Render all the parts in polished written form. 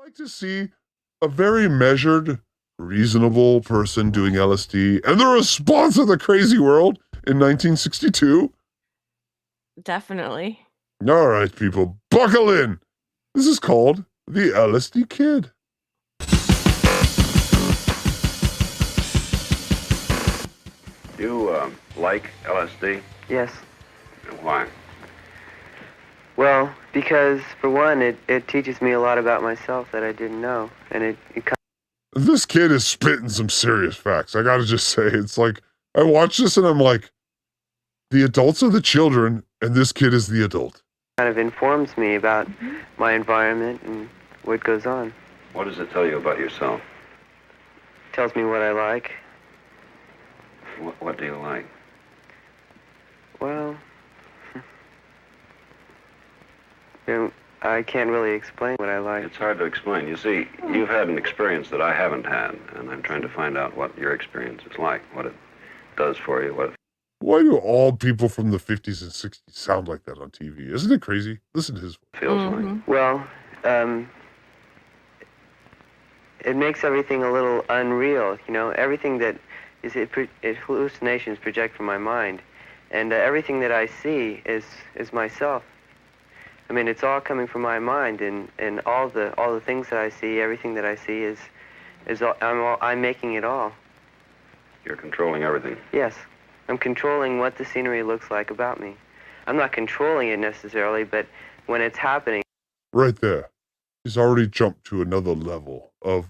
like to see a very measured, reasonable person doing LSD and the response of the crazy world in 1962? Definitely. All right, people, buckle in. This is called the LSD Kid. You like LSD? Yes. And why? Well, because for one, it teaches me a lot about myself that I didn't know, and it This kid is spitting some serious facts. I gotta just say, it's like, I watch this and I'm like, the adults are the children, and this kid is the adult. kind of informs me about my environment and what goes on. What does it tell you about yourself? Tells me what I like. What do you like? Well, I can't really explain what I like. It's hard to explain. You see, you've had an experience that I haven't had, and I'm trying to find out what your experience is like, what it does for you, what. Why do all people from the 50s and 60s sound like that on TV? Isn't it crazy? Listen to his voice. Feels like. Well, it makes everything a little unreal, you know. Everything that is hallucinations project from my mind, and everything that I see is myself. I mean, it's all coming from my mind, and all the things that I see, everything that I see is I'm making it all. You're controlling everything. Yes, I'm controlling what the scenery looks like about me. I'm not controlling it necessarily, but when it's happening. Right there. He's already jumped to another level of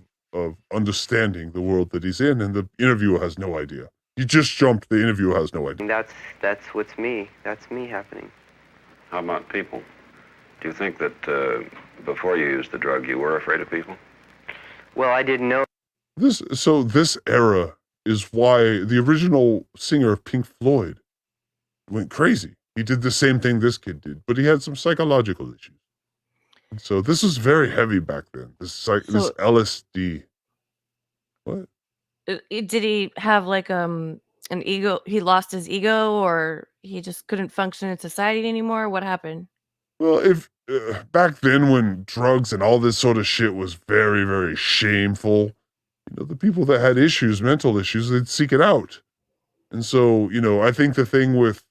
understanding the world that he's in, and the interviewer has no idea. He just jumped, the interviewer has no idea. That's what's me. That's me happening. How about people? Do you think that before you used the drug, you were afraid of people? Well, I didn't know. This era is why the original singer of Pink Floyd went crazy. He did the same thing this kid did, but he had some psychological issues. And so this was very heavy back then. This LSD. What? Did he have like an ego? He lost his ego, or he just couldn't function in society anymore? What happened? Well, if back then when drugs and all this sort of shit was very, very shameful, you know, the people that had issues, mental issues, they'd seek it out. And so, you know, I think the thing with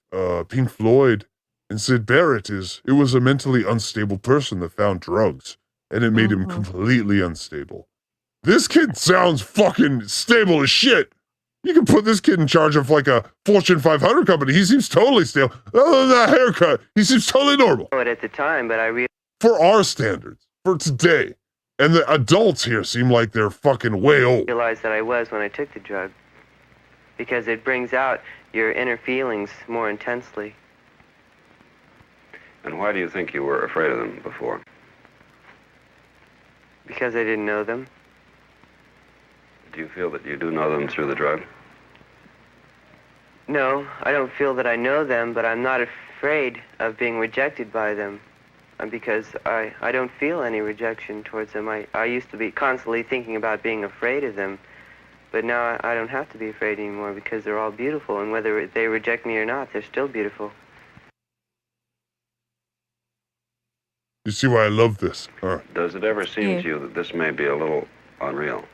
Pink Floyd and Sid Barrett is it was a mentally unstable person that found drugs, and it made him completely unstable. This kid sounds fucking stable as shit. You can put this kid in charge of like a Fortune 500 company. He seems totally stable. Other than that haircut, he seems totally normal. At the time, but I realized. For our standards, for today. And the adults here seem like they're fucking way old. Realized that I was when I took the drug. Because it brings out your inner feelings more intensely. And why do you think you were afraid of them before? Because I didn't know them. Do you feel that you do know them through the drug? No, I don't feel that I know them, but I'm not afraid of being rejected by them. Because I don't feel any rejection towards them. I used to be constantly thinking about being afraid of them, but now I don't have to be afraid anymore because they're all beautiful, and whether they reject me or not, they're still beautiful. You see why I love this? Does it ever seem to you that this may be a little unreal?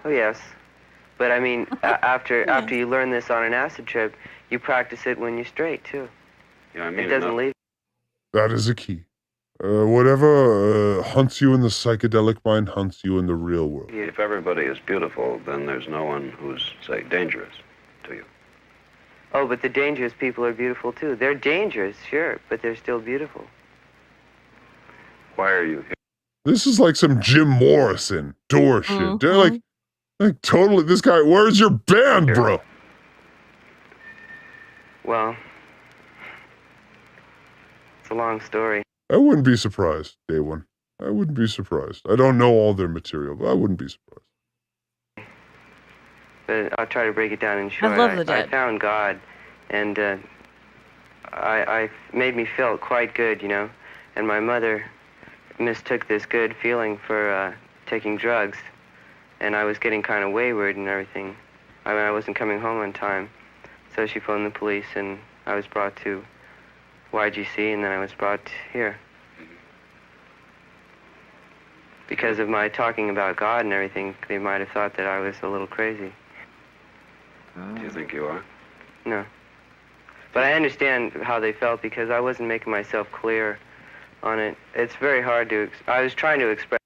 Oh, yes. But I mean, after you learn this on an acid trip, you practice it when you're straight, too. Yeah, I mean, it doesn't leave. That is a key. Whatever hunts you in the psychedelic mind hunts you in the real world. If everybody is beautiful, then there's no one who's, say, dangerous to you. Oh, but the dangerous people are beautiful, too. They're dangerous, sure, but they're still beautiful. Why are you here? This is like some Jim Morrison door shit. They're like totally, this guy, where's your band, bro? Well, it's a long story. I wouldn't be surprised, day one. I wouldn't be surprised. I don't know all their material, but I wouldn't be surprised. But I'll try to break it down in short. I love the Dead. I found God, and I made me feel quite good, you know. And my mother mistook this good feeling for taking drugs, and I was getting kind of wayward and everything. I mean, I wasn't coming home on time, so she phoned the police, and I was brought to YGC, and then I was brought here. because of my talking about God and everything, they might have thought that I was a little crazy. Do you think you are? No. But I understand how they felt because I wasn't making myself clear on it. It's very hard to... I was trying to express...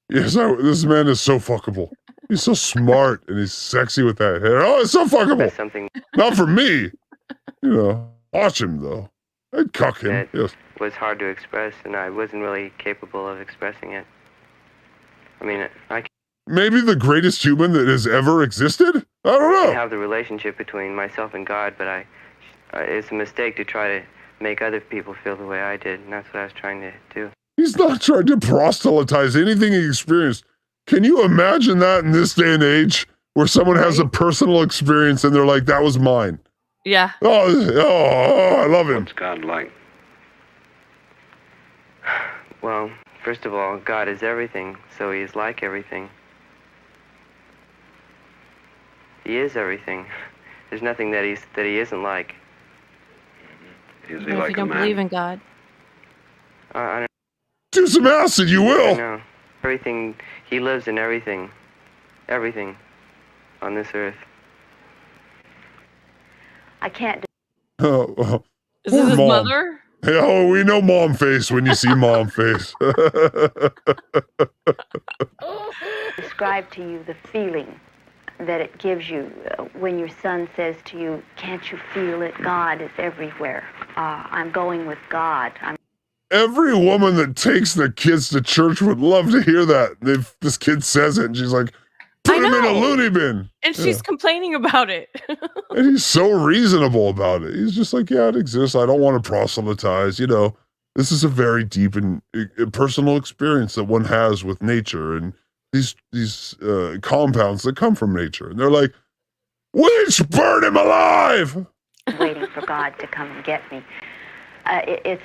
Yes, this man is so fuckable. He's so smart and he's sexy with that hair. Oh, it's so fuckable. something Not for me. You know, watch him though. I'd cuck him. that Yes. was hard to express, and I wasn't really capable of expressing it. I mean, I Maybe the greatest human that has ever existed? I don't can know. have the relationship between myself and God, but it's a mistake to try to make other people feel the way I did, and that's what I was trying to do. He's not trying to proselytize anything he experienced. Can you imagine that in this day and age where someone has a personal experience and they're like, that was mine? Yeah. Oh, I love him. What's God like? Well, first of all, God is everything, so he is like everything. He is everything. There's nothing that he isn't like. Is he What if you like a don't man? believe in God? I Do some acid, you don't will. know. Everything, he lives in everything. Everything on this earth. I can't Oh, Is this poor his mom. mother? Oh, we know mom face when you see mom face. describe to you the feeling that it gives you when your son says to you, can't you feel it? God is everywhere. I'm going with God. Every woman that takes their kids to church would love to hear that. If this kid says it and she's like, put him in a know. loony bin. And she's complaining about it. And he's so reasonable about it. He's just like, yeah, it exists. I don't want to proselytize. You know, this is a very deep and personal experience that one has with nature and these compounds that come from nature. And they're like, witch, burn him alive. waiting for God to come and get me. It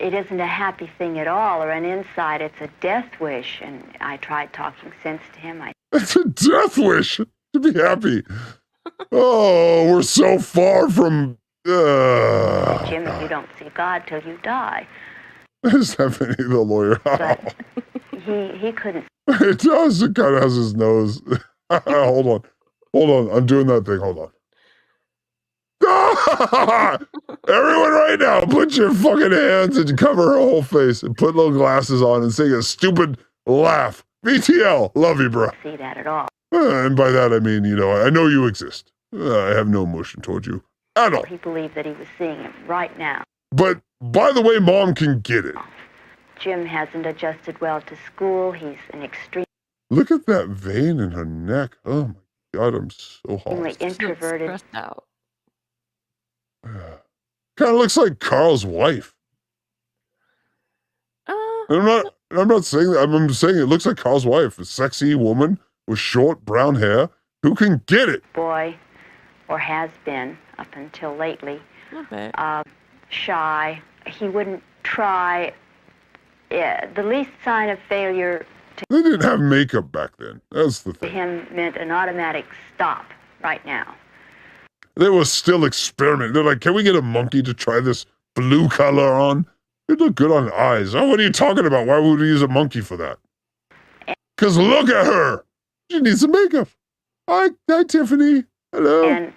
isn't a happy thing at all or an insight. It's a death wish. And I tried talking sense to him. It's a death wish to be happy. Oh, we're so far from. Jim, if you don't see God till you die. Stephanie, the lawyer. But he couldn't. It does. It kind of has his nose. Hold on. I'm doing that thing. Hold on. Everyone right now, put your fucking hands and cover her whole face and put little glasses on and sing a stupid laugh. VTL. Love you, bro. See that at all. And by that, I mean, you know, I know you exist. I have no emotion toward you at all. He believed that he was seeing him right now. But by the way, mom can get it. Jim hasn't adjusted well to school. He's an extremely Look at that vein in her neck. Oh my God, I'm so hot. She looks introverted. stressed out. Kind of looks like Carl's wife. I'm not saying that. I'm saying it looks like Carl's wife, a sexy woman with short brown hair who can get it. boy, or has been up until lately. A little bit. Shy. He wouldn't try. The least sign of failure They didn't have makeup back then. That's the to thing. him meant an automatic stop right now. They were still experimenting. They're like, can we get a monkey to try this blue color on? It'd look good on eyes. Oh, what are you talking about? Why would we use a monkey for that? Because look at her. She needs some makeup. Hi, Tiffany. Hello. And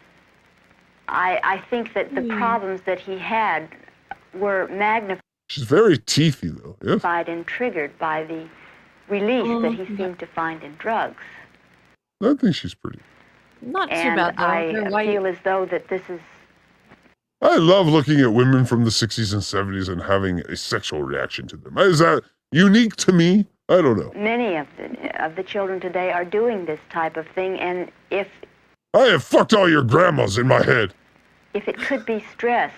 I think that the problems that he had were magnified She's very teethy, though. Yes. and triggered by the release that he seemed to find in drugs. I think she's pretty. Not too And bad, though. I They're white. feel as though that this is I love looking at women from the 60s and 70s and having a sexual reaction to them. Is that unique to me? I don't know. many of the children today are doing this type of thing, and if I have fucked all your grandmas in my head. it could be stressed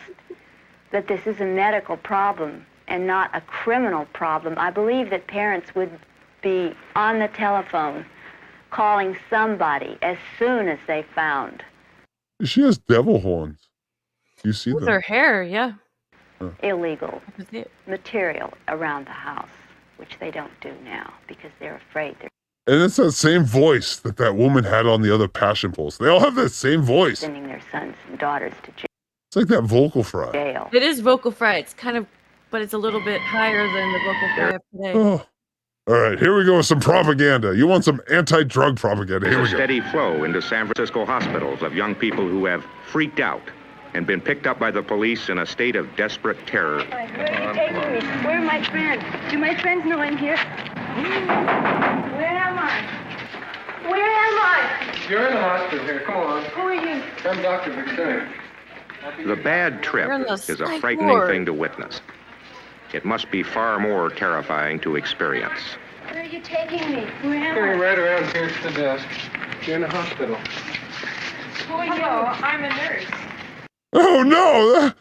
that this is a medical problem and not a criminal problem, I believe that parents would be on the telephone calling somebody as soon as they found She has devil horns. You see With them? her hair, yeah. illegal That was it. material around the house, which they don't do now because they're afraid they're And it's that same voice that woman had on the other Passion Pulse. They all have that same voice. sending their sons and daughters to It's like that vocal fry. jail. It is vocal fry. It's kind of, but it's a little bit higher than the vocal fry of today. Oh, All right, here we go with some propaganda. You want some anti-drug propaganda? Here There's we a go. steady flow into San Francisco hospitals of young people who have freaked out and been picked up by the police in a state of desperate terror. Where are you taking me? Where are my friends? Do my friends know I'm here? Where am I? Where am I? You're in the hospital here. Come on. Who are you? I'm Dr. McShane. The bad trip You're in the is a psych frightening ward. thing to witness. It must be far more terrifying to experience. Where are you taking me? Where am Coming I? right around here to the desk. You're in the hospital. Who are you? I'm a nurse. Oh no!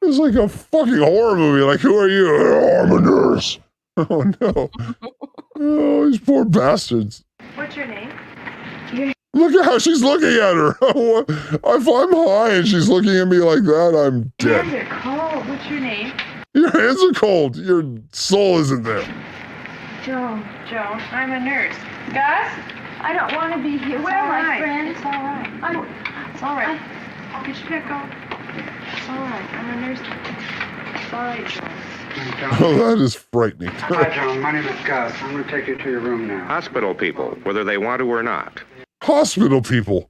This is like a fucking horror movie. Like, who are you? Oh, I'm a nurse. Oh no! Oh, these poor bastards. What's your name? Look at how she's looking at her. If I'm high and she's looking at me like that, I'm dead. Hands are cold. What's your name? Your hands are cold. Your soul isn't there. Joan. Joan. I'm a nurse. Gus? I don't want to be here. Where are my friends? It's all right. It's all right. Get your pick up. It's all right. I'm a nurse. It's all right, Joan. Oh, that is frightening. Hi, John. My name is Gus. I'm going to take you to your room now. Hospital people, whether they want to or not. Hospital people.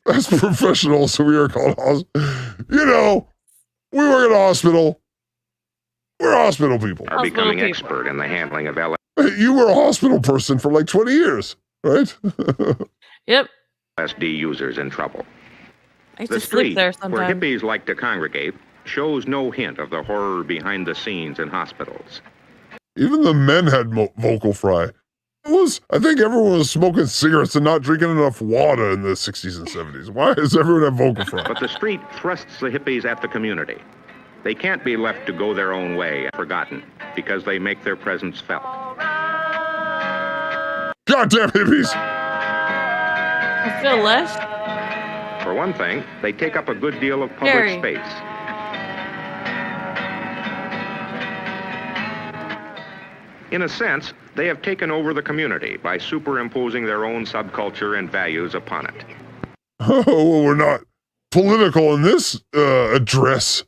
as professionals, we are called you know, we work at a hospital. We're hospital people. Are Hospital becoming people. expert in the handling of You were a hospital person for like 20 years, right? Yep. LSD users in trouble. I used The to sleep street, there where sometimes. hippies like to congregate, shows no hint of the horror behind the scenes in hospitals. Even the men had vocal fry. I think everyone was smoking cigarettes and not drinking enough water in the 60s and 70s. Why does everyone have vocal fry? But the street thrusts the hippies at the community. They can't be left to go their own way and forgotten because they make their presence felt. Goddamn hippies! I feel less. For one thing, they take up a good deal of public Gary. space. In a sense, they have taken over the community by superimposing their own subculture and values upon it. Oh, well, we're not political in this address.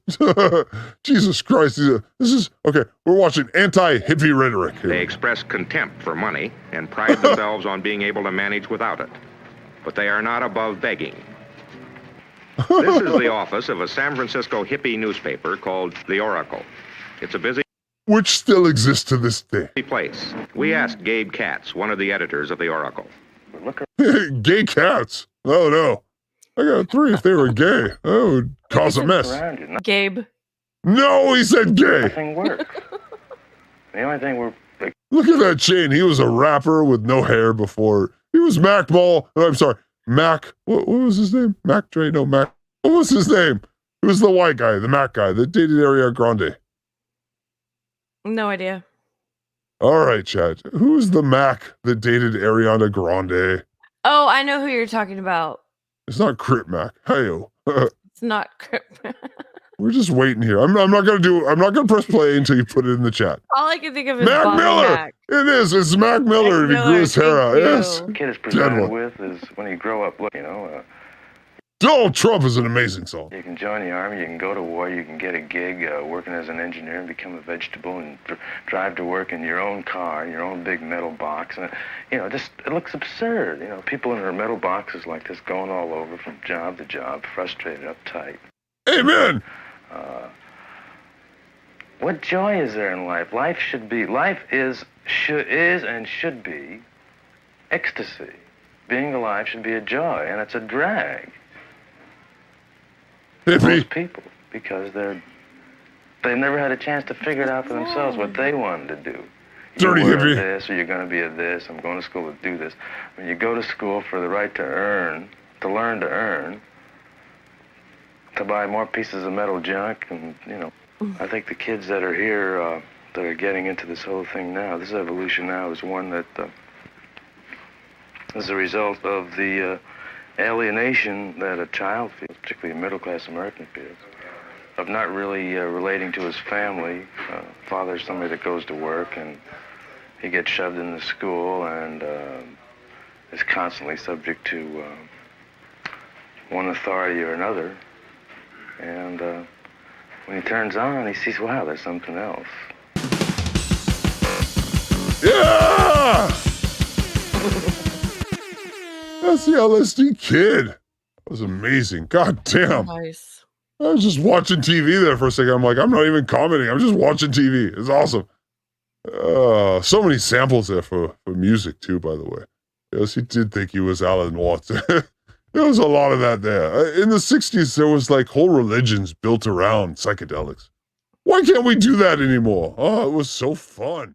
Jesus Christ. This is, okay, we're watching anti-hippie rhetoric here. They express contempt for money and pride themselves on being able to manage without it. But they are not above begging. This is the office of a San Francisco hippie newspaper called The Oracle. It's a busy Which still exists to this day. place. We asked Gabe Katz, one of the editors of The Oracle. Gay cats. Oh no. I got 3 if they were gay. That would cause a mess. Gabe. No, he said gay. Nothing works. The only thing we're Look at that chain. He was a rapper with no hair before. He was Mac Ball. I'm sorry. Mac. What was his name? Mac Dre? No, Mac. What was his name? It was the white guy, the Mac guy that dated Ariana Grande. No idea. All right, Chad. Who's the Mac that dated Ariana Grande? Oh, I know who you're talking about. It's not Crip Mac. Hey-o. It's not Crip. We're just waiting here. I'm not gonna press play until you put it in the chat. All I can think of is Mac Bonnie Miller. Mac. It is. It's Mac Miller. And he grew his hair out. thank Yes. you. the kid is Dead presented one. with is when you grow up, look, Donald Trump is an amazing song. you can join the army, you can go to war, you can get a gig working as an engineer and become a vegetable and drive to work in your own car, your own big metal box. And, just, it looks absurd. People in their metal boxes like this going all over from job to job, frustrated, uptight. Amen. What joy is there in life? Life is and should be ecstasy. Being alive should be a joy, and it's a drag. Hippie. Most people, because they never had a chance to figure it out for themselves what they wanted to do. Dirty You're hippie. this, or you're going to be a this. I'm going to school to do this. When you go to school for the right to earn, to learn to earn, to buy more pieces of metal junk, and I think the kids that are here, that are getting into this whole thing now, this evolution now is one that is a result of the alienation that a child feels, particularly a middle-class American feels, of not really relating to his family. Father's somebody that goes to work, and he gets shoved into school and is constantly subject to one authority or another. And when he turns on, he sees, wow, there's something else. That's the LSD Kid. That was amazing. God damn. Nice. I was just watching TV there for a second. I'm like, I'm not even commenting. I'm just watching TV. It's awesome. So many samples there for music too, by the way. Yes, he did think he was Alan Watts. There was a lot of that there. In the 60s, there was like whole religions built around psychedelics. Why can't we do that anymore? Oh, it was so fun.